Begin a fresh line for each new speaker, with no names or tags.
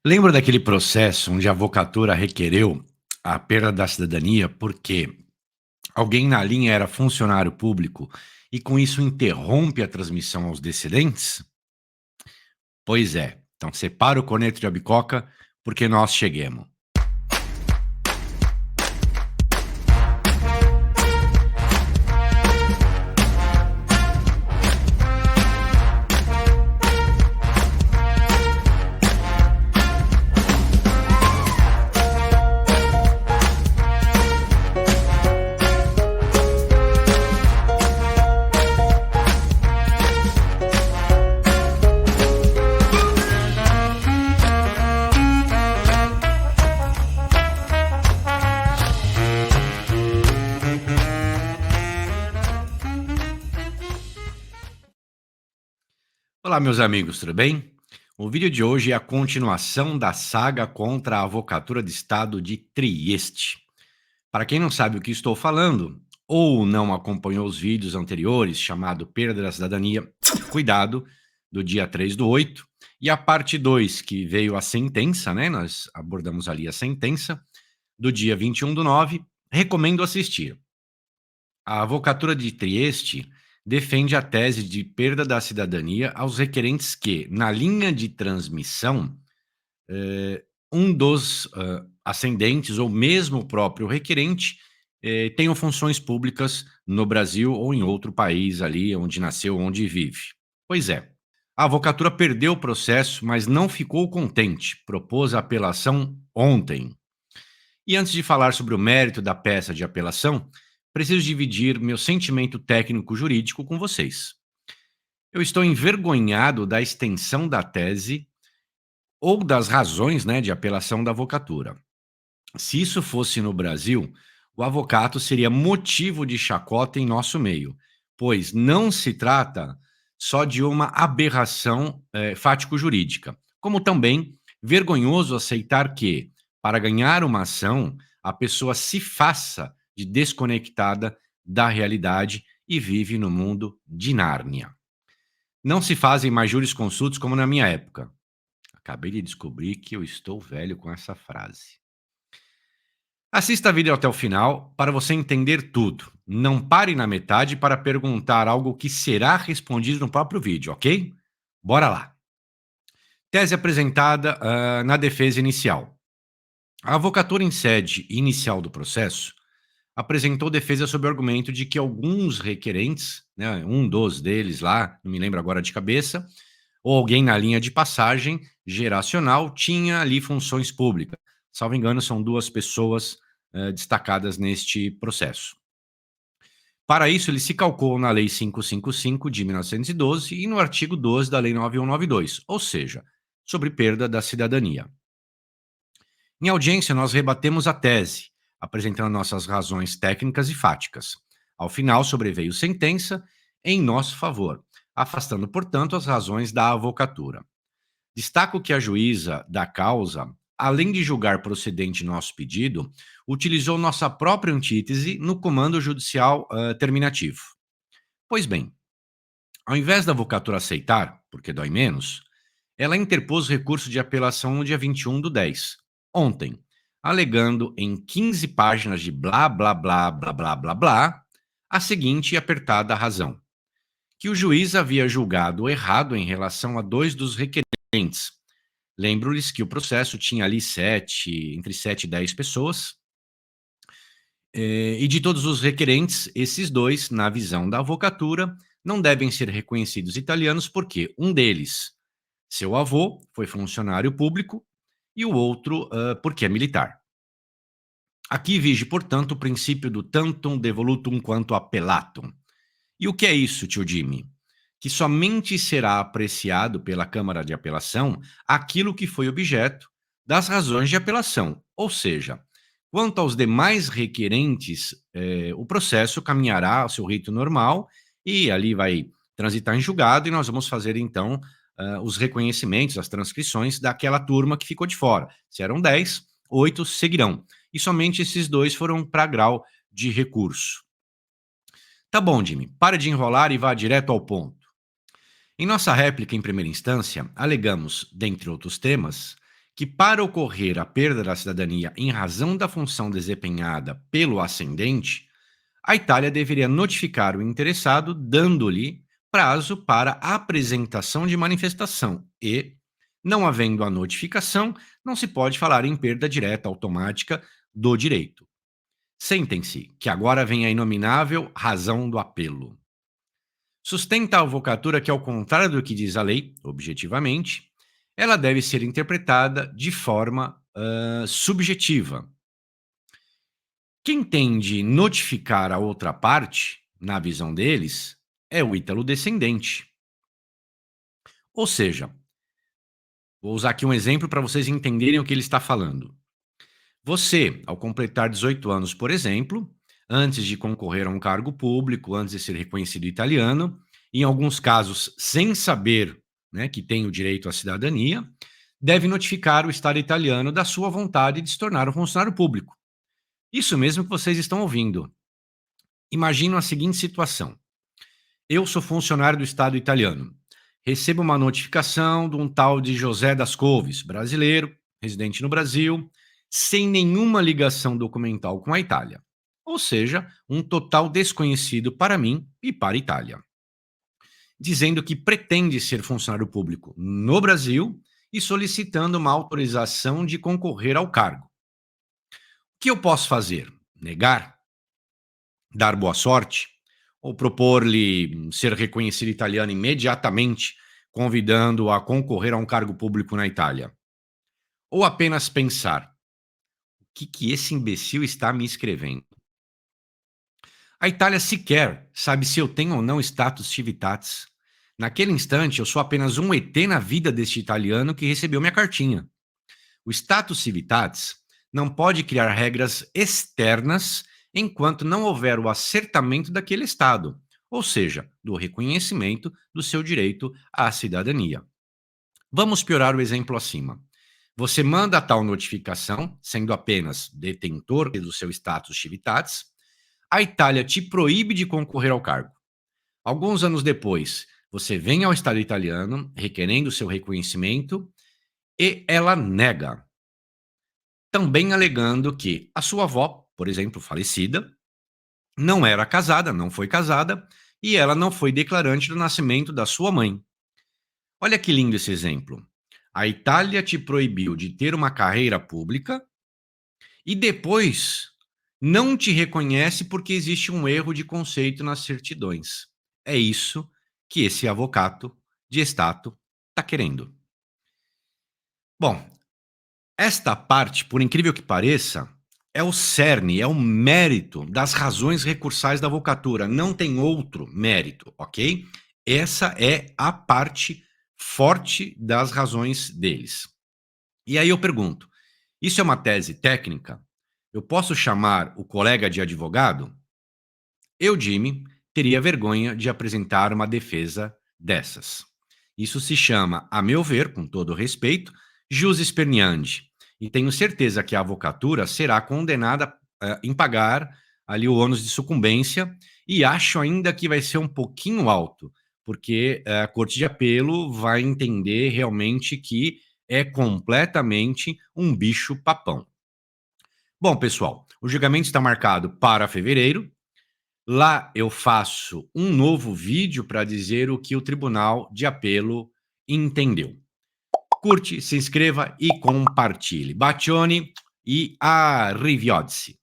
Lembra daquele processo onde a avocatura requereu a perda da cidadania porque alguém na linha era funcionário público e com isso interrompe a transmissão aos descendentes? Pois é. Então separa o corneto de abicoca porque nós cheguemos. Olá, meus amigos, tudo bem? O vídeo de hoje é a continuação da saga contra a avocatura de Estado de Trieste. Para quem não sabe o que estou falando, ou não acompanhou os vídeos anteriores, chamado Perda da Cidadania, cuidado, do dia 3/8, e a parte 2, que veio a sentença, né? Nós abordamos ali a sentença, do dia 21/9, recomendo assistir. A avocatura de Trieste defende a tese de perda da cidadania aos requerentes que, na linha de transmissão, um dos ascendentes ou mesmo o próprio requerente tenham funções públicas no Brasil ou em outro país ali onde nasceu, onde vive. Pois é, a avocatura perdeu o processo, mas não ficou contente, propôs a apelação ontem. E antes de falar sobre o mérito da peça de apelação, preciso dividir meu sentimento técnico-jurídico com vocês. Eu estou envergonhado da extensão da tese ou das razões, né, de apelação da avocatura. Se isso fosse no Brasil, o avocato seria motivo de chacota em nosso meio, pois não se trata só de uma aberração fático-jurídica, como também vergonhoso aceitar que, para ganhar uma ação, a pessoa se faça de desconectada da realidade e vive no mundo de Nárnia. Não se fazem mais jurisconsultos como na minha época. Acabei de descobrir que eu estou velho com essa frase. Assista a vídeo até o final para você entender tudo. Não pare na metade para perguntar algo que será respondido no próprio vídeo, ok? Bora lá. Tese apresentada na defesa inicial. A avocatura em sede inicial do processo apresentou defesa sob o argumento de que alguns requerentes, né, um dos deles lá, não me lembro agora de cabeça, ou alguém na linha de passagem geracional tinha ali funções públicas. Salvo engano, são duas pessoas destacadas neste processo. Para isso, ele se calcou na Lei 555 de 1912 e no artigo 12 da Lei 9192, ou seja, sobre perda da cidadania. Em audiência, nós rebatemos a tese, apresentando nossas razões técnicas e fáticas. Ao final, sobreveio sentença em nosso favor, afastando, portanto, as razões da avocatura. Destaco que a juíza da causa, além de julgar procedente nosso pedido, utilizou nossa própria antítese no comando judicial terminativo. Pois bem, ao invés da avocatura aceitar, porque dói menos, ela interpôs recurso de apelação no dia 21/10, ontem, alegando em 15 páginas de blá blá blá blá blá blá blá a seguinte apertada razão: que o juiz havia julgado errado em relação a dois dos requerentes. Lembro-lhes que o processo tinha ali entre 7 e 10 pessoas, e de todos os requerentes, esses dois, na visão da avocatura, não devem ser reconhecidos italianos porque um deles, seu avô, foi funcionário público e o outro porque é militar. Aqui vige, portanto, o princípio do tantum devolutum quanto appellatum. E o que é isso, tio Jimmy? Que somente será apreciado pela Câmara de Apelação aquilo que foi objeto das razões de apelação. Ou seja, quanto aos demais requerentes, o processo caminhará ao seu rito normal e ali vai transitar em julgado e nós vamos fazer, então, os reconhecimentos, as transcrições daquela turma que ficou de fora. Se eram 10, 8 seguirão. E somente esses dois foram para grau de recurso. Tá bom, Jimmy, pare de enrolar e vá direto ao ponto. Em nossa réplica em primeira instância, alegamos, dentre outros temas, que para ocorrer a perda da cidadania em razão da função desempenhada pelo ascendente, a Itália deveria notificar o interessado, dando-lhe prazo para apresentação de manifestação e, não havendo a notificação, não se pode falar em perda direta automática do direito. Sentem-se, que agora vem a inominável razão do apelo. Sustenta a avocatura que, ao contrário do que diz a lei, objetivamente, ela deve ser interpretada de forma subjetiva. Quem tem de notificar a outra parte, na visão deles, é o ítalo-descendente. Ou seja, vou usar aqui um exemplo para vocês entenderem o que ele está falando. Você, ao completar 18 anos, por exemplo, antes de concorrer a um cargo público, antes de ser reconhecido italiano, em alguns casos sem saber, né, que tem o direito à cidadania, deve notificar o Estado italiano da sua vontade de se tornar um funcionário público. Isso mesmo que vocês estão ouvindo. Imagina a seguinte situação. Eu sou funcionário do Estado italiano. Recebo uma notificação de um tal de José das Couves, brasileiro, residente no Brasil, sem nenhuma ligação documental com a Itália. Ou seja, um total desconhecido para mim e para a Itália. Dizendo que pretende ser funcionário público no Brasil e solicitando uma autorização de concorrer ao cargo. O que eu posso fazer? Negar? Dar boa sorte? Ou propor-lhe ser reconhecido italiano imediatamente, convidando-o a concorrer a um cargo público na Itália? Ou apenas pensar: o que esse imbecil está me escrevendo? A Itália sequer sabe se eu tenho ou não status civitatis. Naquele instante, eu sou apenas um ET na vida deste italiano que recebeu minha cartinha. O status civitatis não pode criar regras externas enquanto não houver o acertamento daquele Estado, ou seja, do reconhecimento do seu direito à cidadania. Vamos piorar o exemplo acima. Você manda a tal notificação, sendo apenas detentor do seu status civitatis, a Itália te proíbe de concorrer ao cargo. Alguns anos depois, você vem ao Estado italiano requerendo seu reconhecimento e ela nega, também alegando que a sua avó, por exemplo, falecida, não era casada, não foi casada, e ela não foi declarante do nascimento da sua mãe. Olha que lindo esse exemplo. A Itália te proibiu de ter uma carreira pública e depois não te reconhece porque existe um erro de conceito nas certidões. É isso que esse avocato de Estado está querendo. Bom, esta parte, por incrível que pareça, é o cerne, é o mérito das razões recursais da avocatura. Não tem outro mérito, ok? Essa é a parte forte das razões deles. E aí eu pergunto: isso é uma tese técnica? Eu posso chamar o colega de advogado? Eu, Jimmy, teria vergonha de apresentar uma defesa dessas. Isso se chama, a meu ver, com todo respeito, jus esperneandi. E tenho certeza que a avocatura será condenada em pagar ali o ônus de sucumbência e acho ainda que vai ser um pouquinho alto, porque a Corte de Apelo vai entender realmente que é completamente um bicho papão. Bom, pessoal, o julgamento está marcado para fevereiro. Lá eu faço um novo vídeo para dizer o que o Tribunal de Apelo entendeu. Curte, se inscreva e compartilhe. Bacione e arrivederci.